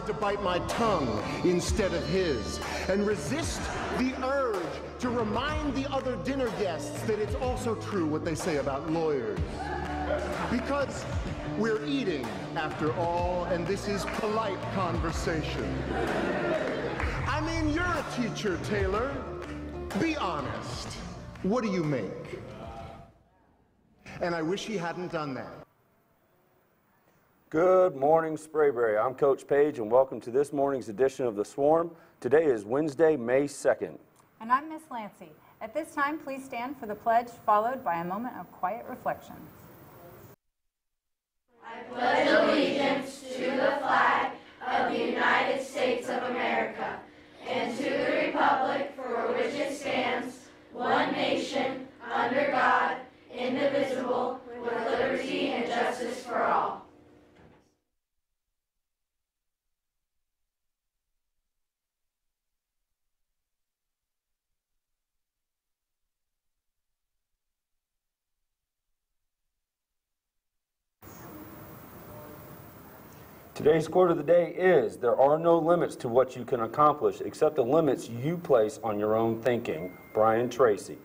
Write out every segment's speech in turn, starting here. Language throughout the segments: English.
decide to bite my tongue instead of his, and resist the urge to remind the other dinner guests that it's also true what they say about lawyers. Because we're eating, after all, and this is polite conversation. I mean, you're a teacher, Taylor. Be honest. What do you make? And I wish he hadn't done that. Good morning, Sprayberry. I'm Coach Page, and welcome to this morning's edition of The Swarm. Today is Wednesday, May 2nd. And I'm Miss Lancy. At this time, please stand for the pledge, followed by a moment of quiet reflection. I pledge allegiance to the flag of the United States of America and to the republic for which it stands, one nation, under God, indivisible, with liberty and justice for all. Today's quote of the day is, "There are no limits to what you can accomplish except the limits you place on your own thinking." Brian Tracy.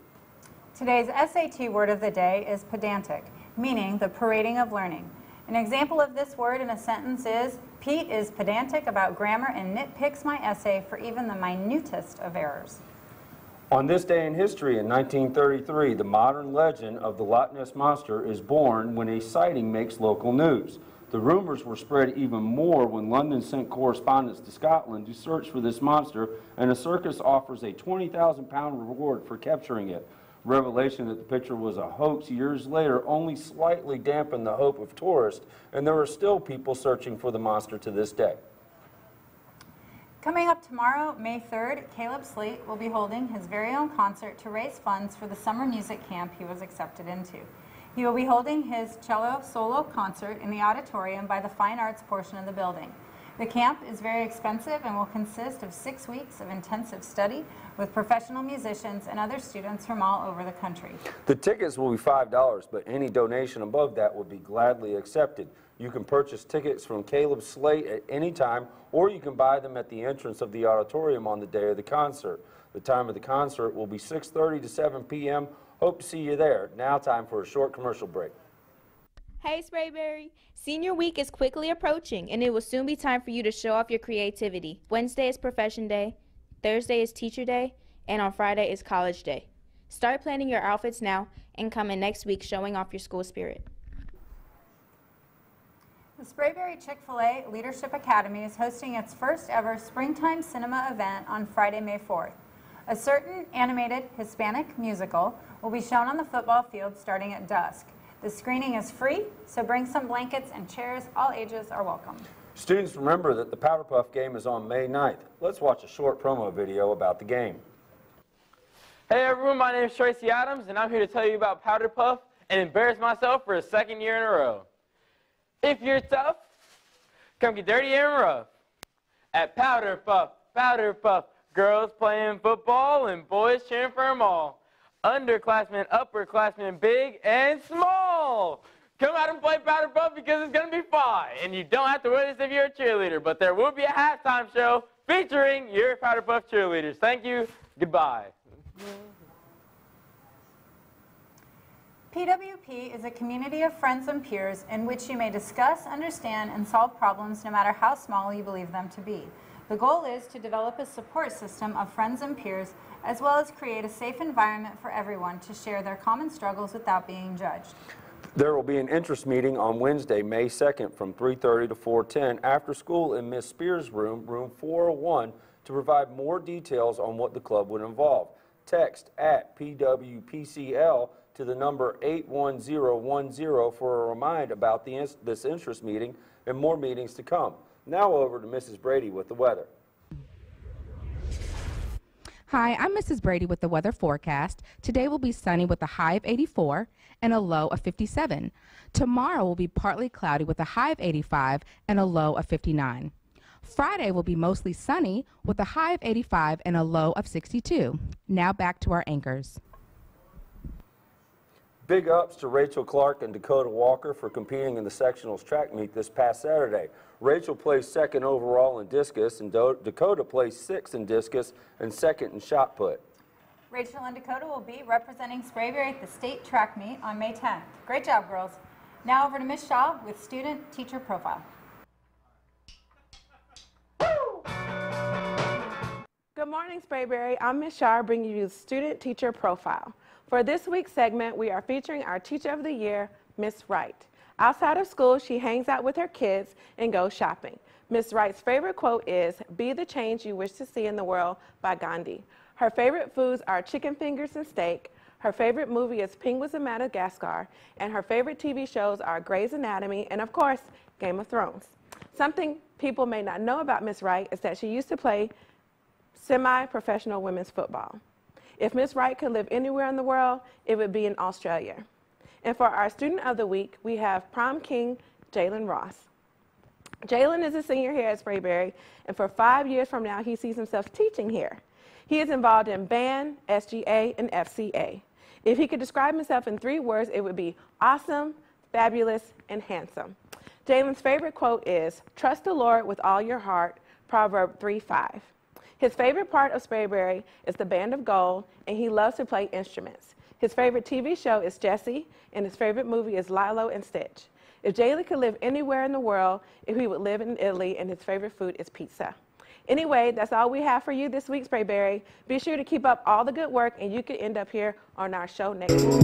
Today's SAT word of the day is pedantic, meaning the parading of learning. An example of this word in a sentence is, Pete is pedantic about grammar and nitpicks my essay for even the minutest of errors. On this day in history in 1933, the modern legend of the Loch Ness Monster is born when a sighting makes local news. The rumors were spread even more when London sent correspondents to Scotland to search for this monster, and a circus offers a £20,000 reward for capturing it. Revelation that the picture was a hoax years later only slightly dampened the hope of tourists, and there are still people searching for the monster to this day. Coming up tomorrow, May 3rd, Caleb Slate will be holding his very own concert to raise funds for the summer music camp he was accepted into. He will be holding his cello solo concert in the auditorium by the fine arts portion of the building. The camp is very expensive and will consist of 6 weeks of intensive study with professional musicians and other students from all over the country. The tickets will be $5, but any donation above that will be gladly accepted. You can purchase tickets from Caleb Slate at any time, or you can buy them at the entrance of the auditorium on the day of the concert. The time of the concert will be 6:30 to 7 p.m. Hope to see you there. Now time for a short commercial break. Hey Sprayberry! Senior week is quickly approaching and it will soon be time for you to show off your creativity. Wednesday is Profession Day, Thursday is Teacher Day, and on Friday is College Day. Start planning your outfits now and come in next week showing off your school spirit. The Sprayberry Chick-fil-A Leadership Academy is hosting its first ever springtime cinema event on Friday, May 4th. A certain animated Hispanic musical will be shown on the football field starting at dusk. The screening is free, so bring some blankets and chairs. All ages are welcome. Students, remember that the Powder Puff game is on May 9th. Let's watch a short promo video about the game. Hey everyone, my name is Tracy Adams, and I'm here to tell you about Powder Puff and embarrass myself for a second year in a row. If you're tough, come get dirty and rough. At Powder Puff, girls playing football and boys cheering for them all. Underclassmen, upperclassmen, big and small. Come out and play Powder Puff because it's going to be fun. And you don't have to wear this if you're a cheerleader, but there will be a halftime show featuring your Powder Puff cheerleaders. Thank you. Goodbye. PWP is a community of friends and peers in which you may discuss, understand, and solve problems no matter how small you believe them to be. The goal is to develop a support system of friends and peers, as well as create a safe environment for everyone to share their common struggles without being judged. There will be an interest meeting on Wednesday, May 2nd from 3:30 to 4:10 after school in Miss Spears' room, room 401, to provide more details on what the club would involve. Text at PWPCL to the number 81010 for a reminder about this interest meeting and more meetings to come. Now over to Mrs. Brady with the weather. Hi, I'm Mrs. Brady with the weather forecast. Today will be sunny with a high of 84 and a low of 57. Tomorrow will be partly cloudy with a high of 85 and a low of 59. Friday will be mostly sunny with a high of 85 and a low of 62. Now back to our anchors. Big ups to Rachel Clark and Dakota Walker for competing in the sectionals track meet this past Saturday. Rachel placed second overall in discus, and Dakota placed sixth in discus and second in shot put. Rachel and Dakota will be representing Sprayberry at the state track meet on May 10th. Great job, girls. Now over to Ms. Shaw with student-teacher profile. Good morning, Sprayberry. I'm Ms. Shaw, bringing you student-teacher profile. For this week's segment, we are featuring our Teacher of the Year, Miss Wright. Outside of school, she hangs out with her kids and goes shopping. Miss Wright's favorite quote is, "Be the change you wish to see in the world," by Gandhi. Her favorite foods are chicken fingers and steak. Her favorite movie is Penguins of Madagascar. And her favorite TV shows are Grey's Anatomy and, of course, Game of Thrones. Something people may not know about Miss Wright is that she used to play semi-professional women's football. If Miss Wright could live anywhere in the world, it would be in Australia. And for our Student of the Week, we have Prom King Jalen Ross. Jalen is a senior here at Sprayberry, and for 5 years from now, he sees himself teaching here. He is involved in band, SGA, and FCA. If he could describe himself in 3 words, it would be awesome, fabulous, and handsome. Jalen's favorite quote is, "Trust the Lord with all your heart," Proverb 3:5. His favorite part of Sprayberry is the Band of Gold, and he loves to play instruments. His favorite TV show is Jessie, and his favorite movie is Lilo and Stitch. If Jalen could live anywhere in the world, he would live in Italy, and his favorite food is pizza. Anyway, that's all we have for you this week, Sprayberry. Be sure to keep up all the good work, and you could end up here on our show next week.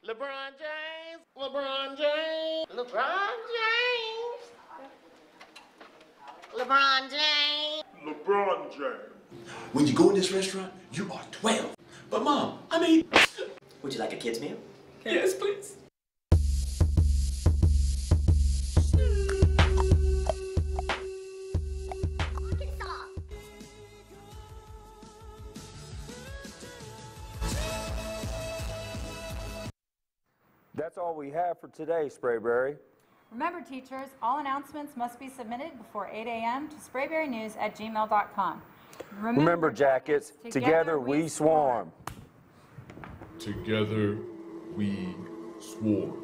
LeBron James, LeBron James, LeBron James, LeBron James, LeBron James. When you go in this restaurant, you are 12. But Mom, I mean... Would you like a kid's meal? Yes, please. That's all we have for today, Sprayberry. Remember, teachers, all announcements must be submitted before 8 a.m. to sprayberrynews@gmail.com. Remember, Jackets, together we swarm. Together we swarm.